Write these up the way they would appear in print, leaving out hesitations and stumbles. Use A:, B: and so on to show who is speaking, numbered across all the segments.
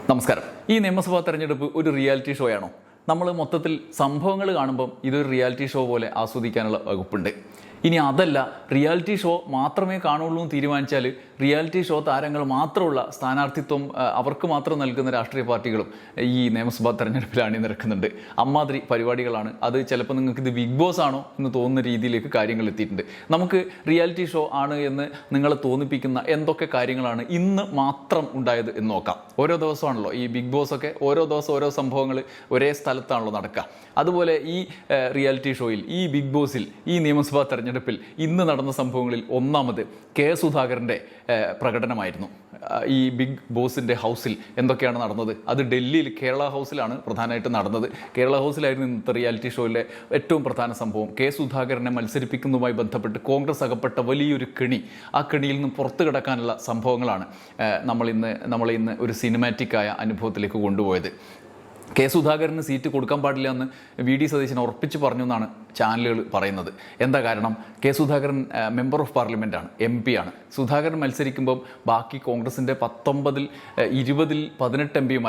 A: നമസ്കാരം. ഈ നിയമസഭാ തെരഞ്ഞെടുപ്പ് ഒരു റിയാലിറ്റി ഷോ ആണോ? നമ്മൾ മൊത്തത്തിൽ സംഭവങ്ങൾ കാണുമ്പം ഇതൊരു റിയാലിറ്റി ഷോ പോലെ ആസ്വദിക്കാനുള്ള വകുപ്പുണ്ട്. ഇനി അതല്ല, റിയാലിറ്റി ഷോ മാത്രമേ കാണുള്ളൂ എന്ന് തീരുമാനിച്ചാൽ റിയാലിറ്റി ഷോ താരങ്ങൾ മാത്രമുള്ള സ്ഥാനാർത്ഥിത്വം അവർക്ക് മാത്രം നൽകുന്ന രാഷ്ട്രീയ പാർട്ടികളും ഈ നിയമസഭാ തെരഞ്ഞെടുപ്പിൽ അണിനിരക്കുന്നുണ്ട്. അമ്മാതിരി പരിപാടികളാണ് അത്. ചിലപ്പോൾ നിങ്ങൾക്ക് ഇത് ബിഗ് ബോസ് ആണോ എന്ന് തോന്നുന്ന രീതിയിലേക്ക് കാര്യങ്ങൾ എത്തിയിട്ടുണ്ട്. നമുക്ക് റിയാലിറ്റി ഷോ ആണ് എന്ന് നിങ്ങളെ തോന്നിപ്പിക്കുന്ന എന്തൊക്കെ കാര്യങ്ങളാണ് ഇന്ന് മാത്രം ഉണ്ടായത് എന്ന് നോക്കാം. ഓരോ ദിവസമാണല്ലോ ഈ ബിഗ് ബോസ് ഒക്കെ, ഓരോ ദിവസം ഓരോ സംഭവങ്ങൾ ഒരേ സ്ഥലത്താണല്ലോ നടക്കുക. അതുപോലെ ഈ റിയാലിറ്റി ഷോയിൽ, ഈ ബിഗ് ബോസിൽ, ഈ നിയമസഭാ തെരഞ്ഞെടുപ്പിൽ ഇന്ന് നടന്ന സംഭവങ്ങളിൽ ഒന്നാമത് കെ സുധാകരൻ്റെ പ്രകടനമായിരുന്നു. ഈ ബിഗ് ബോസിൻ്റെ ഹൗസിൽ എന്തൊക്കെയാണ് നടന്നത്? അത് ഡൽഹിയിൽ കേരള ഹൗസിലാണ് പ്രധാനമായിട്ട് നടന്നത്. കേരള ഹൗസിലായിരുന്നു ഇന്നത്തെ റിയാലിറ്റി ഷോയിലെ ഏറ്റവും പ്രധാന സംഭവം. കെ സുധാകരനെ മത്സരിപ്പിക്കുന്നതുമായി ബന്ധപ്പെട്ട് കോൺഗ്രസ് അകപ്പെട്ട വലിയൊരു കെണി, ആ കെണിയിൽ നിന്ന് പുറത്തു കിടക്കാനുള്ള സംഭവങ്ങളാണ് നമ്മളെ ഇന്ന് ഒരു സിനിമാറ്റിക്കായ അനുഭവത്തിലേക്ക് കൊണ്ടുപോയത്. കെ സുധാകരന് സീറ്റ് കൊടുക്കാൻ പാടില്ല എന്ന് വി ഡി സതീശൻ ഉറപ്പിച്ച് പറഞ്ഞു എന്നാണ് ചാനലുകൾ പറയുന്നത്. എന്താ കാരണം? കെ സുധാകരൻ മെമ്പർ ഓഫ് പാർലമെൻറ്റാണ്, MP ആണ്. സുധാകരൻ മത്സരിക്കുമ്പം ബാക്കി കോൺഗ്രസിൻ്റെ 19-ൽ 20-ൽ 18 MP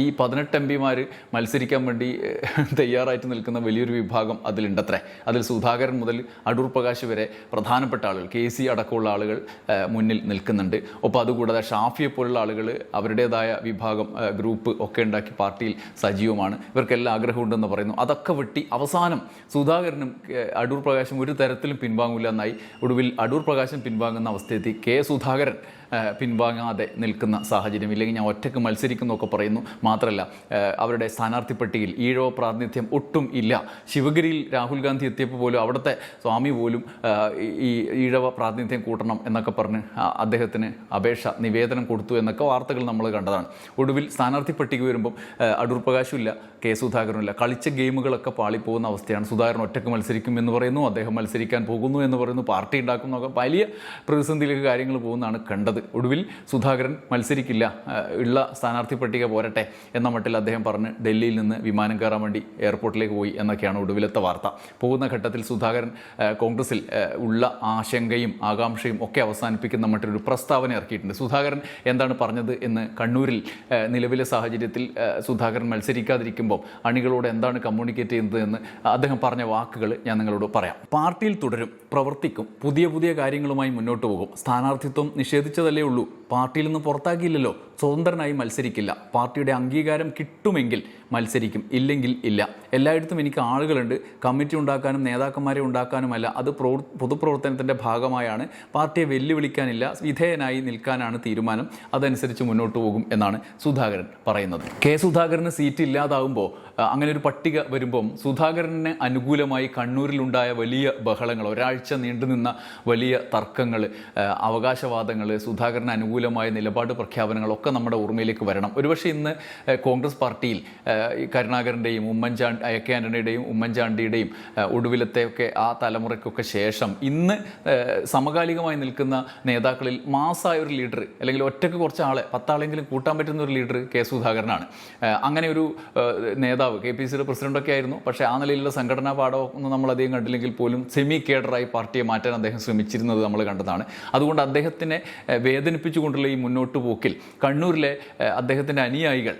A: ഈ 18 MP മത്സരിക്കാൻ വേണ്ടി തയ്യാറായിട്ട് നിൽക്കുന്ന വലിയൊരു വിഭാഗം അതിലുണ്ടത്രേ. അതിൽ സുധാകരൻ മുതൽ അടൂർ പ്രകാശ് വരെ പ്രധാനപ്പെട്ട ആളുകൾ, KC അടക്കമുള്ള ആളുകൾ മുന്നിൽ നിൽക്കുന്നുണ്ട്. ഒപ്പം അതുകൂടാതെ ഷാഫിയെ പോലുള്ള ആളുകൾ അവരുടേതായ വിഭാഗം, ഗ്രൂപ്പ് ഒക്കെ ഉണ്ടാക്കി പാർട്ടിയിൽ സജീവമാണ്. ഇവർക്കെല്ലാം ആഗ്രഹമുണ്ടെന്ന് പറയുന്നു. അതൊക്കെ വെട്ടി അവസാനം സുധാകരനും അടൂർ പ്രകാശും ഒരു തരത്തിലും പിൻവാങ്ങില്ല എന്നായി. ഒടുവിൽ അടൂർ പ്രകാശം പിൻവാങ്ങുന്ന അവസ്ഥയെത്തി. കെ സുധാകരൻ പിൻവാങ്ങാതെ നിൽക്കുന്ന സാഹചര്യം. ഇല്ലെങ്കിൽ ഞാൻ ഒറ്റയ്ക്ക് മത്സരിക്കുന്നൊക്കെ പറയുന്നു. മാത്രമല്ല, അവരുടെ സ്ഥാനാർത്ഥി പട്ടികയിൽ ഈഴവ പ്രാതിനിധ്യം ഒട്ടും ഇല്ല. ശിവഗിരിയിൽ രാഹുൽ ഗാന്ധി എത്തിയപ്പോൾ പോലും അവിടുത്തെ സ്വാമി പോലും ഈ ഈഴവ പ്രാതിനിധ്യം കൂട്ടണം എന്നൊക്കെ പറഞ്ഞ് അദ്ദേഹത്തിന് നിവേദനം കൊടുത്തു എന്നൊക്കെ വാർത്തകൾ നമ്മൾ കണ്ടതാണ്. ഒടുവിൽ സ്ഥാനാർത്ഥി പട്ടിക വരുമ്പം അടൂർ പ്രകാശും ഇല്ല, കെ സുധാകരനും ഇല്ല. കളിച്ച ഗെയിമുകളൊക്കെ പാളിപ്പോകുന്ന അവസ്ഥയാണ്. സുധാകരൻ ഒറ്റയ്ക്ക് മത്സരിക്കും എന്ന് പറയുന്നു, അദ്ദേഹം മത്സരിക്കാൻ പോകുന്നു എന്ന് പറയുന്നു, പാർട്ടി ഉണ്ടാക്കുന്നതൊക്കെ വലിയ പ്രതിസന്ധിയിലേക്ക് കാര്യങ്ങൾ പോകുന്നതാണ് കണ്ടത്. ഒടുവിൽ സുധാകരൻ മത്സരിക്കില്ല, ഉള്ള സ്ഥാനാർത്ഥി പട്ടിക പോരട്ടെ എന്ന മട്ടിൽ അദ്ദേഹം പറഞ്ഞ് ഡൽഹിയിൽ നിന്ന് വിമാനം കയറാൻ വേണ്ടി എയർപോർട്ടിലേക്ക് പോയി എന്നൊക്കെയാണ് ഒടുവിലത്തെ വാർത്ത. പോകുന്ന ഘട്ടത്തിൽ സുധാകരൻ കോൺഗ്രസിൽ ഉള്ള ആശങ്കയും ആകാംക്ഷയും ഒക്കെ അവസാനിപ്പിക്കുന്ന മറ്റൊരു പ്രസ്താവന ഇറക്കിയിട്ടുണ്ട്. സുധാകരൻ എന്താണ് പറഞ്ഞത് എന്ന് കണ്ണൂരിൽ നിലവിലെ സാഹചര്യത്തിൽ സുധാകരൻ മത്സരിക്കാതിരിക്കുമ്പോൾ അണികളോട് എന്താണ് കമ്മ്യൂണിക്കേറ്റ് ചെയ്യുന്നത് എന്ന് അദ്ദേഹം പറഞ്ഞ വാക്കുകൾ ഞാൻ നിങ്ങളോട് പറയാം. പാർട്ടിയിൽ തുടരും, പ്രവർത്തിക്കും, പുതിയ കാര്യങ്ങളുമായി മുന്നോട്ട് പോകും. സ്ഥാനാർത്ഥിത്വം നിഷേധിച്ചതല്ലേ ഉള്ളൂ, പാർട്ടിയിൽ നിന്ന് പുറത്താക്കിയില്ലല്ലോ. സ്വതന്ത്രനായി മത്സരിക്കില്ല. പാർട്ടിയുടെ അംഗീകാരം കിട്ടുമെങ്കിൽ മത്സരിക്കും, ഇല്ലെങ്കിൽ ഇല്ല. എല്ലായിടത്തും എനിക്ക് ആളുകളുണ്ട്. കമ്മിറ്റി ഉണ്ടാക്കാനും നേതാക്കന്മാരെ ഉണ്ടാക്കാനുമല്ല, അത് പൊതുപ്രവർത്തനത്തിൻ്റെ ഭാഗമായാണ്. പാർട്ടിയെ വെല്ലുവിളിക്കാനില്ല, വിധേയനായി നിൽക്കാനാണ് തീരുമാനം. അതനുസരിച്ച് മുന്നോട്ട് പോകും എന്നാണ് സുധാകരൻ പറയുന്നത്. കെ സുധാകരന് സീറ്റ് ഇല്ലാതാവുമ്പോൾ, അങ്ങനെ ഒരു പട്ടിക വരുമ്പം സുധാകരന് അനുകൂലമായി കണ്ണൂരിലുണ്ടായ വലിയ ബഹളങ്ങൾ, ഒരാഴ്ച നീണ്ടുനിന്ന വലിയ തർക്കങ്ങൾ, അവകാശവാദങ്ങൾ, സുധാകരന് അനുകൂലമായ നിലപാട് പ്രഖ്യാപനങ്ങളൊക്കെ നമ്മുടെ ഓർമ്മയിലേക്ക് വരണം. ഒരുപക്ഷെ ഇന്ന് കോൺഗ്രസ് പാർട്ടിയിൽ കരുണാകരൻ്റെയും കെ ആൻ്റണിയുടെയും ഉമ്മൻചാണ്ടിയുടെയും ഒടുവിലത്തെയൊക്കെ ആ തലമുറയ്ക്കൊക്കെ ശേഷം ഇന്ന് സമകാലികമായി നിൽക്കുന്ന നേതാക്കളിൽ മാസായ ഒരു ലീഡർ, അല്ലെങ്കിൽ ഒറ്റയ്ക്ക് കുറച്ച് ആളെ 10 ആളെങ്കിലും കൂട്ടാൻ പറ്റുന്ന ഒരു ലീഡർ കെ സുധാകരനാണ്. അങ്ങനെ ഒരു നേതാവ് KPCയുടെ പ്രസിഡൻ്റൊക്കെ ആയിരുന്നു. പക്ഷേ ആ നിലയിലുള്ള സംഘടനാ പാഠമൊന്നും നമ്മളധികം കണ്ടില്ലെങ്കിൽ പോലും സെമി കേഡറായി പാർട്ടിയെ മാറ്റാൻ അദ്ദേഹം ശ്രമിച്ചിരുന്നത് നമ്മൾ കണ്ടതാണ്. അതുകൊണ്ട് അദ്ദേഹത്തിനെ വേദനിപ്പിച്ചുകൊണ്ടുള്ള ഈ മുന്നോട്ട് പോക്കിൽ കണ്ണൂരിലെ അദ്ദേഹത്തിൻ്റെ അനുയായികൾ,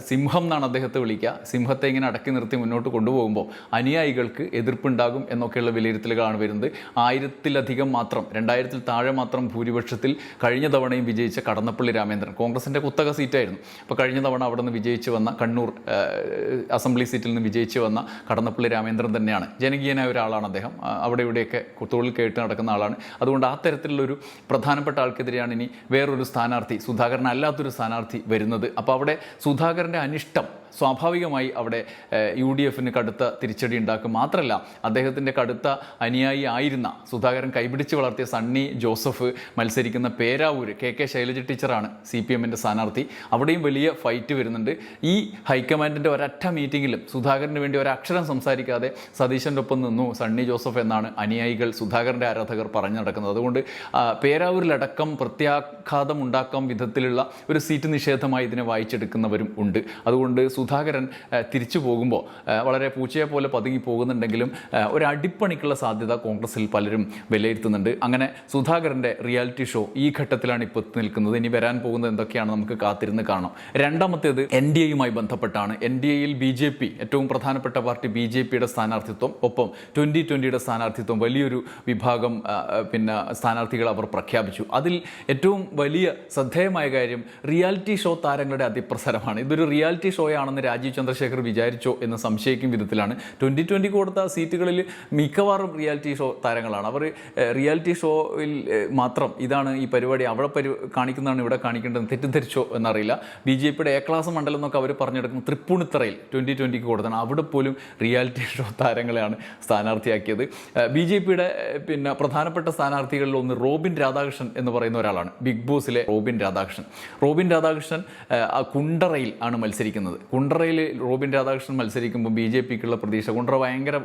A: സിംഹം എന്നാണ് അദ്ദേഹത്തെ വിളിക്കുക, സിംഹത്തെ ഇങ്ങനെ അടക്കി നിർത്തി മുന്നോട്ട് കൊണ്ടുപോകുമ്പോൾ അനുയായികൾക്ക് എതിർപ്പുണ്ടാകും എന്നൊക്കെയുള്ള വിലയിരുത്തലുകളാണ് വരുന്നത്. 1000-ലധികം മാത്രം, 2000-ൽ താഴെ മാത്രം ഭൂരിപക്ഷത്തിൽ കഴിഞ്ഞ തവണയും വിജയിച്ച കടന്നപ്പള്ളി രാമേന്ദ്രൻ, കോൺഗ്രസിൻ്റെ കുത്തക സീറ്റായിരുന്നു. അപ്പോൾ കഴിഞ്ഞ തവണ അവിടെ നിന്ന് വിജയിച്ച് വന്ന, കണ്ണൂർ അസംബ്ലി സീറ്റിൽ നിന്ന് വിജയിച്ച് വന്ന കടന്നപ്പള്ളി രാമേന്ദ്രൻ തന്നെയാണ്. ജനകീയനായ ഒരാളാണ് അദ്ദേഹം. അവിടെ ഇവിടെയൊക്കെ തൊഴിൽ കേട്ട് നടക്കുന്ന ആളാണ്. അതുകൊണ്ട് ആ തരത്തിലുള്ളൊരു പ്രധാനപ്പെട്ട ആൾക്കെതിരെയാണ് ഇനി വേറൊരു സ്ഥാനാർത്ഥി, സുധാകരനല്ലാത്തൊരു സ്ഥാനാർത്ഥി വരുന്നത്. അപ്പോൾ അവിടെ സുധാകരൻ്റെ അനിഷ്ടം സ്വാഭാവികമായി അവിടെ UDFന് കടുത്ത തിരിച്ചടി ഉണ്ടാക്കും. മാത്രമല്ല, അദ്ദേഹത്തിൻ്റെ കടുത്ത അനുയായി ആയിരുന്ന, സുധാകരൻ കൈപിടിച്ച് വളർത്തിയ സണ്ണി ജോസഫ് മത്സരിക്കുന്ന പേരാവൂർ KK ശൈലജ ടീച്ചറാണ് CPMൻ്റെ സ്ഥാനാർത്ഥി. അവിടെയും വലിയ ഫൈറ്റ് വരുന്നുണ്ട്. ഈ ഹൈക്കമാൻഡിൻ്റെ ഒരൊറ്റ മീറ്റിങ്ങിലും സുധാകരന് വേണ്ടി ഒരക്ഷരം സംസാരിക്കാതെ സതീശൻ്റെ ഒപ്പം നിന്നു സണ്ണി ജോസഫ് എന്നാണ് അനുയായികൾ, സുധാകരൻ്റെ ആരാധകർ പറഞ്ഞു നടക്കുന്നത്. അതുകൊണ്ട് പേരാവൂരിലടക്കം പ്രത്യാഘാതം ഉണ്ടാക്കാം വിധത്തിലുള്ള ഒരു സീറ്റ് നിഷേധമായി ഇതിനെ വായിച്ചെടുക്കുന്നവരും ഉണ്ട്. അതുകൊണ്ട് സുധാകരൻ സുധാകരൻ തിരിച്ചു പോകുമ്പോൾ വളരെ പൂച്ചയെ പോലെ പതുങ്ങി പോകുന്നുണ്ടെങ്കിലും ഒരു അടിപ്പണിക്കുള്ള സാധ്യത കോൺഗ്രസിൽ പലരും വിലയിരുത്തുന്നുണ്ട്. അങ്ങനെ സുധാകരൻ്റെ റിയാലിറ്റി ഷോ ഈ ഘട്ടത്തിലാണ് ഇപ്പോൾ നിൽക്കുന്നത്. ഇനി വരാൻ പോകുന്നത് എന്തൊക്കെയാണ് നമുക്ക് കാത്തിരുന്ന് കാണാം. രണ്ടാമത്തേത് NDAയുമായി ബന്ധപ്പെട്ടാണ്. NDAയിൽ BJP ഏറ്റവും പ്രധാനപ്പെട്ട പാർട്ടി BJPയുടെ സ്ഥാനാർത്ഥിത്വം, ഒപ്പം 2020യുടെ സ്ഥാനാർത്ഥിത്വം വലിയൊരു വിഭാഗം സ്ഥാനാർത്ഥികൾ അവർ പ്രഖ്യാപിച്ചു. അതിൽ ഏറ്റവും വലിയ ശ്രദ്ധേയമായ കാര്യം റിയാലിറ്റി ഷോ താരങ്ങളുടെ അതിപ്രസരമാണ്. ഇതൊരു റിയാലിറ്റി ഷോയാണെന്ന് രാജീവ് ചന്ദ്രശേഖർ വിചാരിച്ചോ എന്ന് സംശയിക്കും വിധത്തിലാണ് 2020 കൊടുത്ത സീറ്റുകളിൽ മിക്കവാറും റിയാലിറ്റി ഷോ താരങ്ങളാണ്. അവർ റിയാലിറ്റി ഷോയിൽ മാത്രം ഇതാണ് ഈ പരിപാടി അവിടെ കാണിക്കുന്നതാണ് ഇവിടെ കാണിക്കേണ്ടതെന്ന് തെറ്റിദ്ധരിച്ചോ എന്നറിയില്ല. BJPയുടെ A ക്ലാസ് മണ്ഡലം എന്നൊക്കെ അവർ പറഞ്ഞെടുക്കുന്ന തൃപ്പൂണിത്തറയിൽ 2020 കൊടുത്താണ്. അവിടെ പോലും റിയാലിറ്റി ഷോ താരങ്ങളെയാണ് സ്ഥാനാർത്ഥിയാക്കിയത്. BJPയുടെ പ്രധാനപ്പെട്ട സ്ഥാനാർത്ഥികളിൽ ഒന്ന് റോബിൻ രാധാകൃഷ്ണൻ എന്ന് പറയുന്ന ഒരാളാണ്. ബിഗ് ബോസിലെ റോബിൻ രാധാകൃഷ്ണൻ കുണ്ടറയിൽ ആണ് മത്സരിക്കുന്നത്. കുണ്ടറയിൽ റോബിൻ രാധാകൃഷ്ണൻ മത്സരിക്കുമ്പോൾ BJPക്കുള്ള പ്രതീക്ഷ, കുണ്ടറ ഭയങ്കര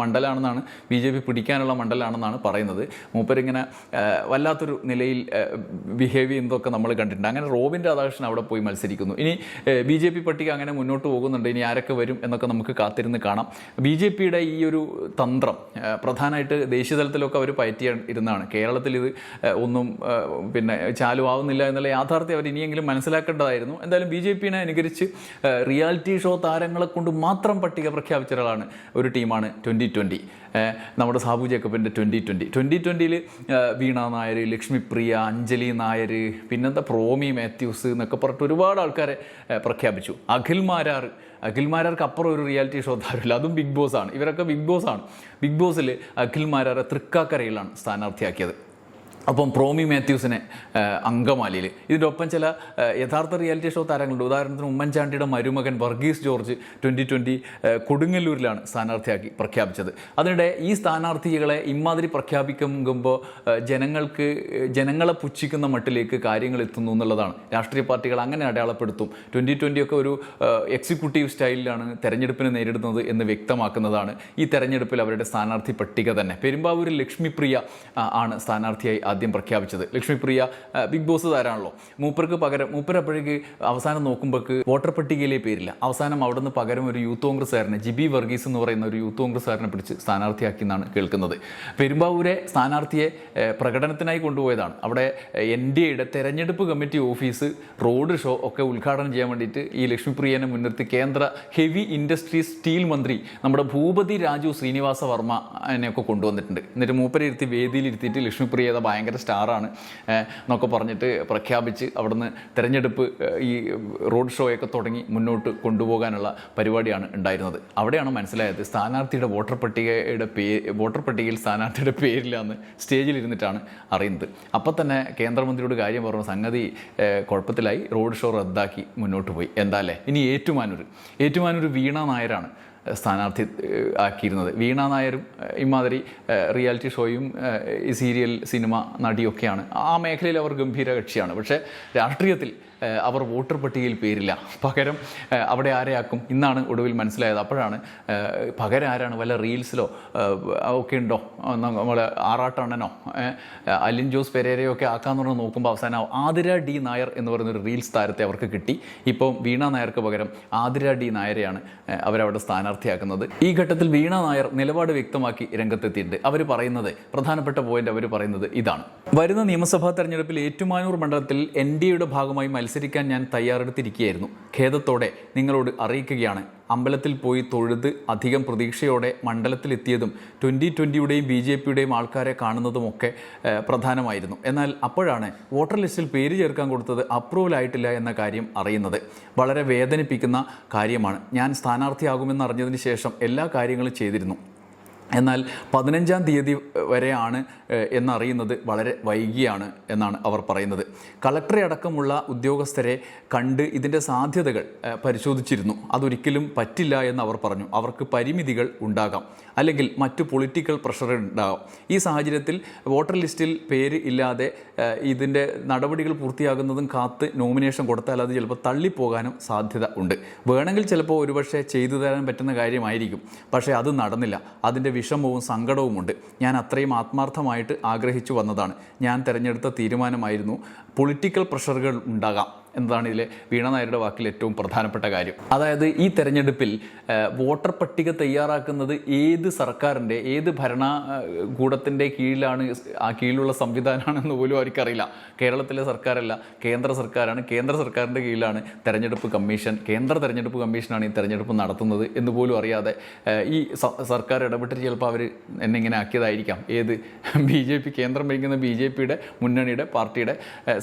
A: മണ്ഡലമാണെന്നാണ്, BJP പിടിക്കാനുള്ള മണ്ഡലമാണെന്നാണ് പറയുന്നത്. മൂപ്പരിങ്ങനെ വല്ലാത്തൊരു നിലയിൽ ബിഹേവ് ചെയ്യുന്നതൊക്കെ നമ്മൾ കണ്ടിട്ടുണ്ട്. അങ്ങനെ റോബിൻ രാധാകൃഷ്ണൻ അവിടെ പോയി മത്സരിക്കുന്നു. ഇനി BJP പട്ടിക അങ്ങനെ മുന്നോട്ട് പോകുന്നുണ്ട്. ഇനി ആരൊക്കെ വരും എന്നൊക്കെ നമുക്ക് കാത്തിരുന്ന് കാണാം. BJPയുടെ ഈ ഒരു തന്ത്രം പ്രധാനമായിട്ട് ദേശീയതലത്തിലൊക്കെ അവർ പയറ്റിയിരുന്നതാണ്. കേരളത്തിൽ ഇത് ഒന്നും ചാലുവാകുന്നില്ല എന്നുള്ള യാഥാർത്ഥ്യം അവർ ഇനിയെങ്കിലും മനസ്സിലാക്കേണ്ടതായിരുന്നു. എന്തായാലും BJPനെ അനുകരിച്ച് റിയാലിറ്റി ഷോ താരങ്ങളെ കൊണ്ട് മാത്രം പട്ടിക പ്രഖ്യാപിച്ച ഒരാളാണ്, ഒരു ടീമാണ് 2020. നമ്മുടെ സാബു ജേക്കബിൻ്റെ 2020യിൽ വീണ നായർ, ലക്ഷ്മിപ്രിയ, അഞ്ജലി നായർ, പിന്നെന്താ പ്രോമി മാത്യൂസ് എന്നൊക്കെ പറഞ്ഞിട്ട് ഒരുപാട് ആൾക്കാരെ പ്രഖ്യാപിച്ചു. അഖിൽ മാരാർക്ക് അപ്പുറം ഒരു റിയാലിറ്റി ഷോ താരമില്ല, അതും ബിഗ് ബോസ് ആണ്. ഇവരൊക്കെ ബിഗ് ബോസിൽ അഖിൽ മാരാരെ തൃക്കാക്കരയിലാണ് സ്ഥാനാർത്ഥിയാക്കിയത്. അപ്പം പ്രോമി മാത്യൂസിനെ അങ്കമാലിയിൽ. ഇതിൻ്റെ ഒപ്പം ചില യഥാർത്ഥ റിയാലിറ്റി ഷോ താരങ്ങളുണ്ട്. ഉദാഹരണത്തിന് ഉമ്മൻചാണ്ടിയുടെ മരുമകൻ വർഗീസ് ജോർജ് 2020 കൊടുങ്ങല്ലൂരിലാണ് സ്ഥാനാർത്ഥിയാക്കി പ്രഖ്യാപിച്ചത്. അതിനിടെ ഈ സ്ഥാനാർത്ഥികളെ ഇമാതിരി പ്രഖ്യാപിക്കുമ്പോൾ ജനങ്ങളെ പുച്ഛിക്കുന്ന മട്ടിലേക്ക് കാര്യങ്ങൾ എത്തുന്നു എന്നുള്ളതാണ്. രാഷ്ട്രീയ പാർട്ടികൾ അങ്ങനെ അടയാളപ്പെടുത്തും. 2020 ഒക്കെ ഒരു എക്സിക്യൂട്ടീവ് സ്റ്റൈലിലാണ് തെരഞ്ഞെടുപ്പിനെ നേരിടുന്നത് എന്ന് വ്യക്തമാക്കുന്നതാണ് ഈ തെരഞ്ഞെടുപ്പിൽ അവരുടെ സ്ഥാനാർത്ഥി പട്ടിക തന്നെ. പെരുമ്പാവൂരിൽ ലക്ഷ്മിപ്രിയ ആണ് സ്ഥാനാർത്ഥിയായി ആദ്യം പ്രഖ്യാപിച്ചത്. ലക്ഷ്മിപ്രിയ ബിഗ് ബോസ് താരാണല്ലോ. മൂപ്പരപ്പോഴേക്ക് അവസാനം നോക്കുമ്പോൾക്ക് വോട്ടർ പട്ടികയിലെ പേരില്ല. അവസാനം അവിടെ നിന്ന് പകരം ഒരു യൂത്ത് കോൺഗ്രസ്സുകാരനെ, ജിബി വർഗീസ് എന്ന് പറയുന്ന ഒരു യൂത്ത് കോൺഗ്രസ്സുകാരനെ പിടിച്ച് സ്ഥാനാർത്ഥിയാക്കി എന്നാണ് കേൾക്കുന്നത്. പെരുമ്പാവൂരെ സ്ഥാനാർത്ഥിയെ പ്രകടനത്തിനായി കൊണ്ടുപോയതാണ്. അവിടെ NDAയുടെ തെരഞ്ഞെടുപ്പ് കമ്മിറ്റി ഓഫീസ്, റോഡ് ഷോ ഒക്കെ ഉദ്ഘാടനം ചെയ്യാൻ വേണ്ടിയിട്ട് ഈ ലക്ഷ്മിപ്രിയനെ മുൻനിർത്തി കേന്ദ്ര ഹെവി ഇൻഡസ്ട്രീസ് സ്റ്റീൽ മന്ത്രി നമ്മുടെ ഭൂപതി രാജു ശ്രീനിവാസ വർമ്മനെയൊക്കെ കൊണ്ടുവന്നിട്ടുണ്ട്. എന്നിട്ട് മൂപ്പരെ ഇരുത്തി വേദിയിലിരുത്തിയിട്ട് ലക്ഷ്മിപ്രിയ ഭയങ്കര സ്റ്റാറാണ് എന്നൊക്കെ പറഞ്ഞിട്ട് പ്രഖ്യാപിച്ച് അവിടുന്ന് തെരഞ്ഞെടുപ്പ് ഈ റോഡ് ഷോയൊക്കെ തുടങ്ങി മുന്നോട്ട് കൊണ്ടുപോകാനുള്ള പരിപാടിയാണ് ഉണ്ടായിരുന്നത്. അവിടെയാണ് മനസ്സിലായത് സ്ഥാനാർത്ഥിയുടെ വോട്ടർ പട്ടികയിൽ സ്ഥാനാർത്ഥിയുടെ പേരില്ല എന്ന് സ്റ്റേജിൽ ഇരുന്നിട്ടാണ് അറിയുന്നത്. അപ്പം തന്നെ കേന്ദ്രമന്ത്രിയോട് കാര്യം പറഞ്ഞു, സംഗതി കുഴപ്പത്തിലായി, റോഡ് ഷോ റദ്ദാക്കി മുന്നോട്ട് പോയി. എന്താല്ലേ ഇനി ഏറ്റുമാനൂർ വീണ നായരാണ് സ്ഥാനാർത്ഥി ആക്കിയിരുന്നത്. വീണ നായരും ഇമാതിരി റിയാലിറ്റി ഷോയും സീരിയൽ സിനിമ നടിയൊക്കെയാണ്. ആ മേഖലയിൽ അവർ ഗംഭീര കക്ഷിയാണ്. പക്ഷേ രാഷ്ട്രീയത്തിൽ അവർ വോട്ടർ പട്ടികയിൽ പേരില്ല. പകരം അവിടെ ആരെയാക്കും ഇന്നാണ് ഒടുവിൽ മനസ്സിലായത്. അപ്പോഴാണ് പകരം ആരാണ്, വല്ല റീൽസിലോ ഒക്കെ ഉണ്ടോ, നമ്മളെ ആറാട്ടണ്ണനോ അലിൻ ജോസ് പെരേരയോ ഒക്കെ ആക്കാന്ന് പറഞ്ഞ് നോക്കുമ്പോൾ അവസാനം ആതിര ഡി നായർ എന്ന് പറയുന്നൊരു റീൽസ് താരത്തെ അവർക്ക് കിട്ടി. ഇപ്പം വീണ നായർക്ക് പകരം ആതിര ഡി നായരെയാണ് അവരവിടെ സ്ഥാനാർത്ഥിയാക്കുന്നത്. ഈ ഘട്ടത്തിൽ വീണ നായർ നിലപാട് വ്യക്തമാക്കി രംഗത്തെത്തിയിട്ടുണ്ട്. അവർ പറയുന്നത്, പ്രധാനപ്പെട്ട പോയിന്റ് അവർ പറയുന്നത് ഇതാണ്: വരുന്ന നിയമസഭാ തെരഞ്ഞെടുപ്പിൽ ഏറ്റുമാനൂർ മണ്ഡലത്തിൽ NDAയുടെ ഭാഗമായി മത്സരിക്കാൻ ഞാൻ തയ്യാറെടുത്തിരിക്കുകയായിരുന്നു. ഖേദത്തോടെ നിങ്ങളോട് അറിയിക്കുകയാണ്, അമ്പലത്തിൽ പോയി തൊഴുത് അധികം പ്രതീക്ഷയോടെ മണ്ഡലത്തിലെത്തിയതും 2020യുടെയും BJPയുടെയും ആൾക്കാരെ കാണുന്നതുമൊക്കെ പ്രധാനമായിരുന്നു. എന്നാൽ അപ്പോഴാണ് വോട്ടർ ലിസ്റ്റിൽ പേര് ചേർക്കാൻ കൊടുത്തത് അപ്രൂവൽ ആയിട്ടില്ല എന്ന കാര്യം അറിയുന്നത്. വളരെ വേദനിപ്പിക്കുന്ന കാര്യമാണ്. ഞാൻ സ്ഥാനാർത്ഥിയാകുമെന്ന് അറിഞ്ഞതിന് ശേഷം എല്ലാ കാര്യങ്ങളും ചെയ്തിരുന്നു. എന്നാൽ 15-ാം തീയതി വരെയാണ് എന്നറിയുന്നത് വളരെ വൈകിയാണ് എന്നാണ് അവർ പറയുന്നത്. കളക്ടറെ അടക്കമുള്ള ഉദ്യോഗസ്ഥരെ കണ്ട് ഇതിൻ്റെ സാധ്യതകൾ പരിശോധിച്ചിരുന്നു. അതൊരിക്കലും പറ്റില്ല എന്ന് അവർ പറഞ്ഞു. അവർക്ക് പരിമിതികൾ ഉണ്ടാകാം, അല്ലെങ്കിൽ മറ്റു പൊളിറ്റിക്കൽ പ്രഷർ ഉണ്ടാകാം. ഈ സാഹചര്യത്തിൽ വോട്ടർ ലിസ്റ്റിൽ പേര് ഇല്ലാതെ ഇതിൻ്റെ നടപടികൾ പൂർത്തിയാകുന്നതും കാത്ത് നോമിനേഷൻ കൊടുത്താൽ അത് ചിലപ്പോൾ തള്ളിപ്പോകാനും സാധ്യത ഉണ്ട്. വേണമെങ്കിൽ ചിലപ്പോൾ ഒരുപക്ഷെ ചെയ്തു തരാൻ പറ്റുന്ന കാര്യമായിരിക്കും. പക്ഷേ അത് നടന്നില്ല. അതിൻ്റെ വിഷമവും സങ്കടവുമുണ്ട്. ഞാൻ അത്രയും ആത്മാർത്ഥമായിട്ട് ആഗ്രഹിച്ചു വന്നതാണ്. ഞാൻ തിരഞ്ഞെടുത്ത തീരുമാനമായിരുന്നു. പൊളിറ്റിക്കൽ പ്രഷറുകൾ ഉണ്ടാകാം എന്നതാണ് ഇതിലെ വീണ നായരുടെ വാക്കിൽ ഏറ്റവും പ്രധാനപ്പെട്ട കാര്യം. അതായത് ഈ തെരഞ്ഞെടുപ്പിൽ വോട്ടർ പട്ടിക തയ്യാറാക്കുന്നത് ഏത് സർക്കാരിൻ്റെ ഏത് ഭരണകൂടത്തിൻ്റെ കീഴിലാണ്, ആ കീഴിലുള്ള സംവിധാനമാണെന്ന് പോലും അവർക്കറിയില്ല. കേരളത്തിലെ സർക്കാരല്ല, കേന്ദ്ര സർക്കാരാണ്. കേന്ദ്ര സർക്കാരിൻ്റെ കീഴിലാണ് തെരഞ്ഞെടുപ്പ് കമ്മീഷൻ. കേന്ദ്ര തെരഞ്ഞെടുപ്പ് കമ്മീഷനാണ് ഈ തെരഞ്ഞെടുപ്പ് നടത്തുന്നത് എന്ന് പോലും അറിയാതെ ഈ സർക്കാർ ഇടപെട്ടിട്ട് ചിലപ്പോൾ അവർ എന്നെ ഇങ്ങനെ ആക്കിയതായിരിക്കാം. ഏത് BJP കേന്ദ്രം ഭരിക്കുന്ന BJPയുടെ മുന്നണിയുടെ പാർട്ടിയുടെ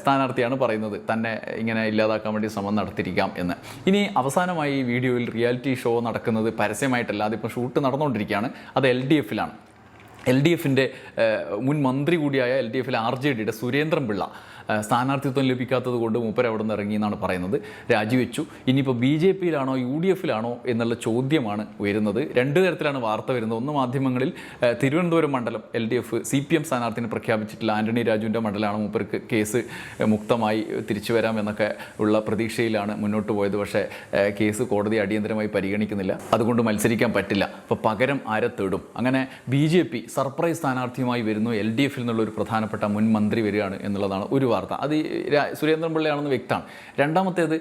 A: സ്ഥാനാർത്ഥിയാണ് പറയുന്നത് തന്നെ ഇങ്ങനെ ഇല്ലാതാക്കാൻ വേണ്ടി ശ്രമം നടത്തിയിരിക്കാം എന്ന്. ഇനി അവസാനമായി ഈ വീഡിയോയിൽ റിയാലിറ്റി ഷോ നടക്കുന്നത് പരസ്യമായിട്ടല്ല, അതിപ്പോൾ ഷൂട്ട് നടന്നുകൊണ്ടിരിക്കുകയാണ്. അത് LDFിലാണ്. LDFിൻ്റെ മുൻ മന്ത്രി കൂടിയായ LDFിലെ RJDയുടെ സുരേന്ദ്രൻ പിള്ള സ്ഥാനാർത്ഥിത്വം ലഭിക്കാത്തത് കൊണ്ട് മൂപ്പർ അവിടെ നിന്ന് ഇറങ്ങി എന്നാണ് പറയുന്നത്, രാജിവെച്ചു. ഇനിയിപ്പോൾ BJPയിലാണോ UDFിലാണോ എന്നുള്ള ചോദ്യമാണ് ഉയരുന്നത്. രണ്ട് തരത്തിലാണ് വാർത്ത വരുന്നത്. ഒന്ന്, മാധ്യമങ്ങളിൽ തിരുവനന്തപുരം മണ്ഡലം LDF CPM സ്ഥാനാർത്ഥിനെ പ്രഖ്യാപിച്ചിട്ടില്ല, ആന്റണി രാജുവിൻ്റെ മണ്ഡലമാണ്, മൂപ്പർക്ക് കേസ് മുക്തമായി തിരിച്ചു വരാം എന്നൊക്കെ ഉള്ള പ്രതീക്ഷയിലാണ് മുന്നോട്ട് പോയത്. പക്ഷേ കേസ് കോടതി അടിയന്തരമായി പരിഗണിക്കുന്നില്ല, അതുകൊണ്ട് മത്സരിക്കാൻ പറ്റില്ല. അപ്പോൾ പകരം ആരെ തേടും? അങ്ങനെ BJP സർപ്രൈസ് സ്ഥാനാർത്ഥിയുമായി വരുന്നു. LDFിൽ നിന്നുള്ള ഒരു പ്രധാനപ്പെട്ട മുൻ മന്ത്രി വരികയാണ് എന്നുള്ളതാണ് ഒരു വാർത്ത. അത് സുരേന്ദ്രൻ പിള്ളയാണെന്ന് വ്യക്തമാണ്. രണ്ടാമത്തേത്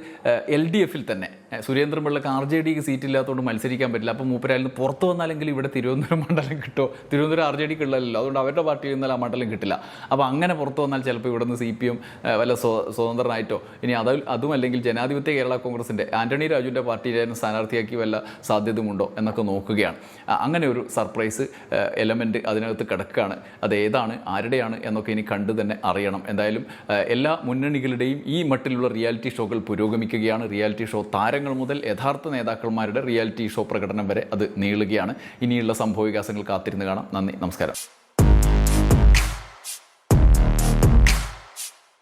A: LDFിൽ തന്നെ സുരേന്ദ്രൻ പിള്ളക്ക് RJDക്ക് സീറ്റ് ഇല്ലാത്തതുകൊണ്ട് മത്സരിക്കാൻ പറ്റില്ല. അപ്പോൾ മൂപ്പരായിൽ നിന്ന് പുറത്തു വന്നാലെങ്കിൽ ഇവിടെ തിരുവനന്തപുരം മണ്ഡലം കിട്ടുമോ? തിരുവനന്തപുരം RJDക്ക് ഉള്ളതല്ലോ, അതുകൊണ്ട് അവരുടെ പാർട്ടിയിൽ നിന്നാൽ ആ മണ്ഡലം കിട്ടില്ല. അപ്പോൾ അങ്ങനെ പുറത്തു വന്നാൽ ചിലപ്പോൾ ഇവിടെ നിന്ന് CPM വല്ല സ്വതന്ത്രനായിട്ടോ ഇനി അതുമല്ലെങ്കിൽ ജനാധിപത്യ കേരള കോൺഗ്രസിൻ്റെ ആന്റണി രാജുവിൻ്റെ പാർട്ടിയെ സ്ഥാനാർത്ഥിയാക്കി വല്ല സാധ്യതയുമുണ്ടോ എന്നൊക്കെ നോക്കുകയാണ്. അങ്ങനെ ഒരു സർപ്രൈസ് എലമെൻറ്റ് അതിനകത്ത് കിടക്കുകയാണ്. അത് ഏതാണ്, ആരുടെയാണ് എന്നൊക്കെ ഇനി കണ്ടു തന്നെ അറിയണം. എന്തായാലും എല്ലാ മുന്നണികളുടെയും ഈ മട്ടിലുള്ള റിയാലിറ്റി ഷോകൾ പുരോഗമിക്കുകയാണ്. റിയാലിറ്റി ഷോ താരങ്ങൾ മുതൽ യഥാർത്ഥ നേതാക്കന്മാരുടെ റിയാലിറ്റി ഷോ പ്രകടനം വരെ അത് നീളുകയാണ്. ഇനിയുള്ള സംഭവവികാസങ്ങൾ കാത്തിരുന്ന് കാണാം. നന്ദി, നമസ്കാരം.